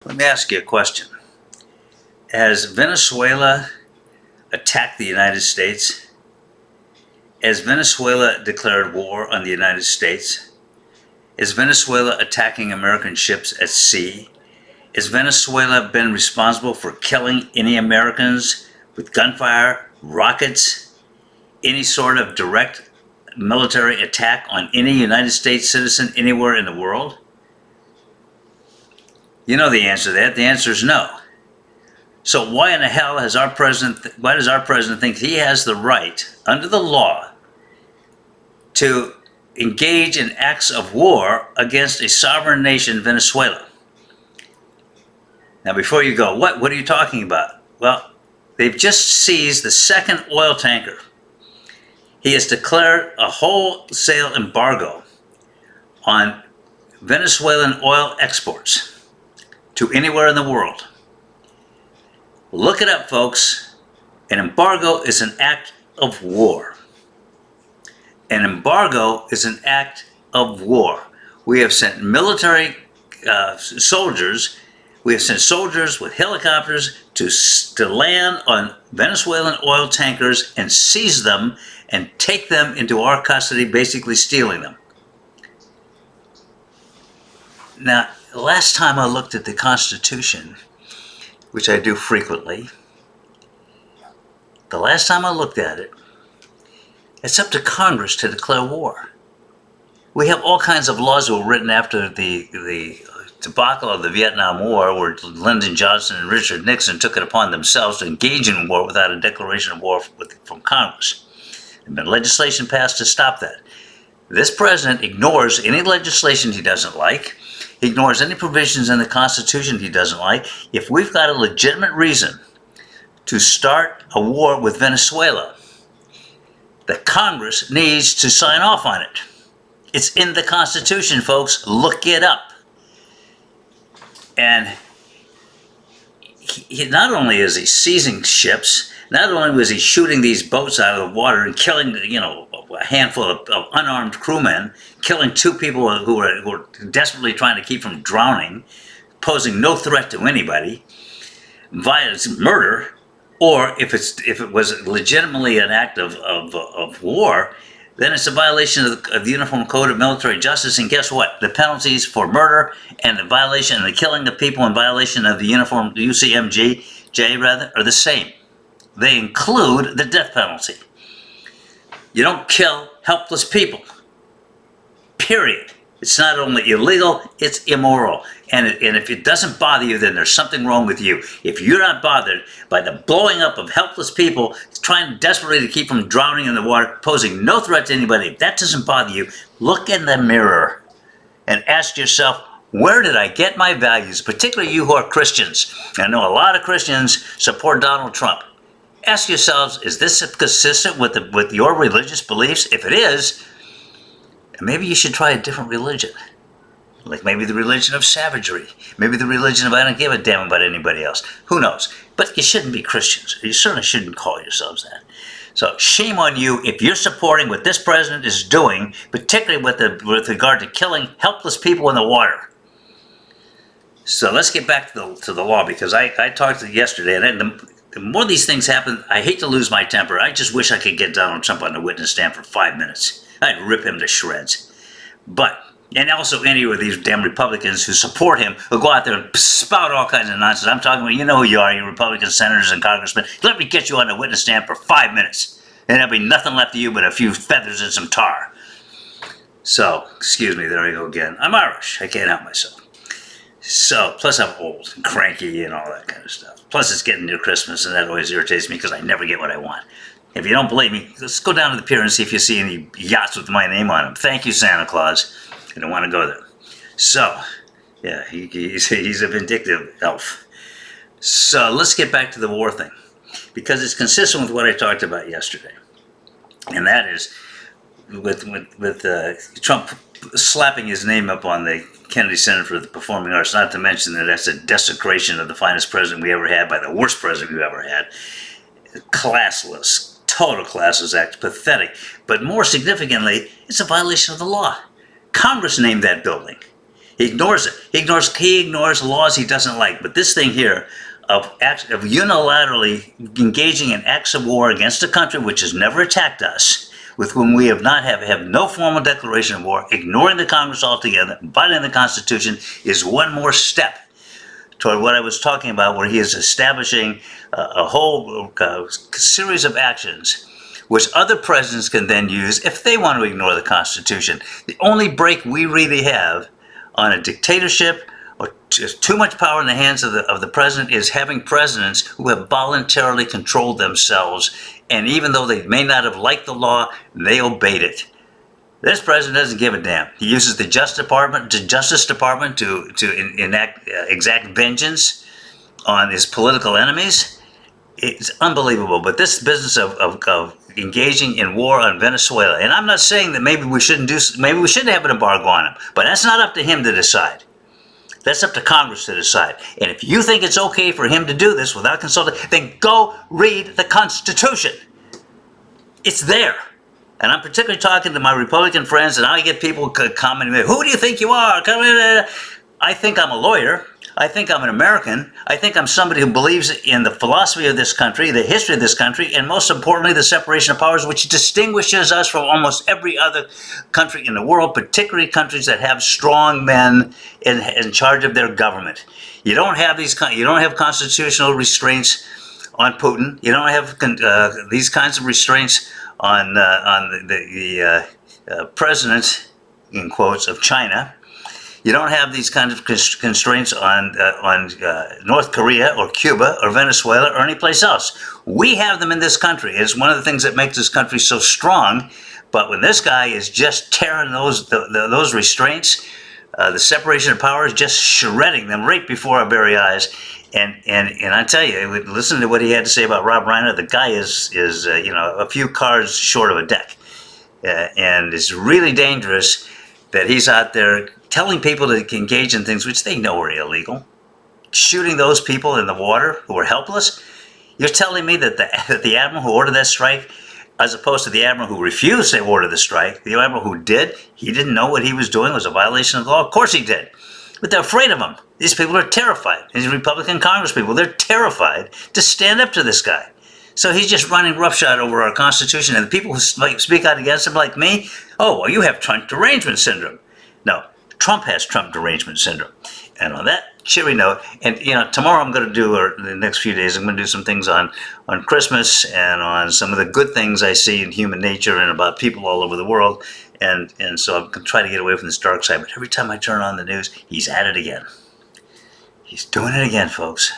Let me ask you a question. Has Venezuela attacked the United States? Has Venezuela declared war on the United States? Is Venezuela attacking American ships at sea? Has Venezuela been responsible for killing any Americans with gunfire, rockets, any sort of direct military attack on any United States citizen anywhere in the world? You know the answer to that. The answer is no. So why in the hell why does our president think he has the right, under the law, to engage in acts of war against a sovereign nation, Venezuela? Now, before you go, what are you talking about? Well, they've just seized the second oil tanker. He has declared a wholesale embargo on Venezuelan oil exports to anywhere in the world. Look it up, folks. An embargo is an act of war. An embargo is an act of war. We have sent military soldiers. We have sent soldiers with helicopters to land on Venezuelan oil tankers and seize them and take them into our custody, basically stealing them. Now, last time I looked at the Constitution, which I do frequently, the last time I looked at it, it's up to Congress to declare war. We have all kinds of laws that were written after the debacle of the Vietnam War, where Lyndon Johnson and Richard Nixon took it upon themselves to engage in war without a declaration of war from Congress. There's been legislation passed to stop that. This president ignores any legislation he doesn't like. He ignores any provisions in the Constitution he doesn't like. If we've got a legitimate reason to start a war with Venezuela, the Congress needs to sign off on it. It's in the Constitution, folks. Look it up. And not only is he seizing ships, not only was he shooting these boats out of the water and killing, a handful of unarmed crewmen, killing two people who were desperately trying to keep from drowning, posing no threat to anybody, violence, murder, or if it was legitimately an act of war, then it's a violation of the Uniform Code of Military Justice. And guess what? The penalties for murder and the violation and the killing of people in violation of the UCMJ are the same. They include the death penalty. You don't kill helpless people. Period. It's not only illegal, it's immoral. And if it doesn't bother you, then there's something wrong with you. If you're not bothered by the blowing up of helpless people, trying desperately to keep from drowning in the water, posing no threat to anybody, if that doesn't bother you, look in the mirror and ask yourself, where did I get my values? Particularly you who are Christians. I know a lot of Christians support Donald Trump. Ask yourselves, is this consistent with your religious beliefs? If it is, maybe you should try a different religion. Like maybe the religion of savagery. Maybe the religion of I don't give a damn about anybody else. Who knows? But you shouldn't be Christians. You certainly shouldn't call yourselves that. So shame on you if you're supporting what this president is doing, particularly with regard to killing helpless people in the water. So let's get back to the law, because I talked yesterday, and the more these things happen, I hate to lose my temper. I just wish I could get Donald Trump on the witness stand for 5 minutes. I'd rip him to shreds. And also any of these damn Republicans who support him will go out there and spout all kinds of nonsense. I'm talking about, you know who you are, you Republican senators and congressmen. Let me get you on the witness stand for 5 minutes. And there'll be nothing left of you but a few feathers and some tar. So, excuse me, there I go again. I'm Irish. I can't help myself. So, plus I'm old and cranky and all that kind of stuff. Plus it's getting near Christmas, and that always irritates me because I never get what I want. If you don't believe me, let's go down to the pier and see if you see any yachts with my name on them. Thank you, Santa Claus. I don't want to go there. So, yeah, he's a vindictive elf. So let's get back to the war thing, because it's consistent with what I talked about yesterday. And that is with Trump slapping his name up on the Kennedy Center for the Performing Arts, not to mention that that's a desecration of the finest president we ever had by the worst president we ever had. Classless, total classless act, pathetic. But more significantly, it's a violation of the law. Congress named that building. He ignores it. He ignores laws he doesn't like. But this thing here of unilaterally engaging in acts of war against a country which has never attacked us, with whom we have no formal declaration of war, ignoring the Congress altogether, violating the Constitution, is one more step toward what I was talking about, where he is establishing a whole series of actions which other presidents can then use if they want to ignore the Constitution. The only break we really have on a dictatorship or too much power in the hands of the president is having presidents who have voluntarily controlled themselves, and even though they may not have liked the law, they obeyed it. This president doesn't give a damn. He uses the Justice Department to exact vengeance on his political enemies. It's unbelievable. But this business of engaging in war on Venezuela, and I'm not saying that maybe we shouldn't have an embargo on him, but that's not up to him to decide. That's up to Congress to decide. And if you think it's okay for him to do this without consulting, then go read the Constitution. It's there. And I'm particularly talking to my Republican friends, and I get people commenting, who do you think you are? I think I'm a lawyer. I think I'm an American. I think I'm somebody who believes in the philosophy of this country, the history of this country, and most importantly, the separation of powers, which distinguishes us from almost every other country in the world, particularly countries that have strong men in charge of their government. You don't have you don't have constitutional restraints on Putin. You don't have these kinds of restraints on the president, in quotes, of China. You don't have these kinds of constraints on North Korea or Cuba or Venezuela or any place else. We have them in this country. It's one of the things that makes this country so strong. But when this guy is just tearing those restraints, the separation of powers, just shredding them right before our very eyes. And I tell you, listen to what he had to say about Rob Reiner. The guy is a few cards short of a deck, and it's really dangerous that he's out there telling people to engage in things which they know are illegal, shooting those people in the water who are helpless. You're telling me that the admiral who ordered that strike, as opposed to the admiral who refused to order the strike, the admiral who did, he didn't know what he was doing was a violation of the law? Of course he did. But they're afraid of him. These people are terrified. These Republican Congress people, they're terrified to stand up to this guy. So he's just running roughshod over our Constitution. And the people who speak out against him, like me, oh, well, you have Trump derangement syndrome. No, Trump has Trump derangement syndrome. And on that cheery note, and tomorrow I'm going to do, or the next few days, I'm going to do some things on Christmas and on some of the good things I see in human nature and about people all over the world. And so I'm going to try to get away from this dark side. But every time I turn on the news, he's at it again. He's doing it again, folks.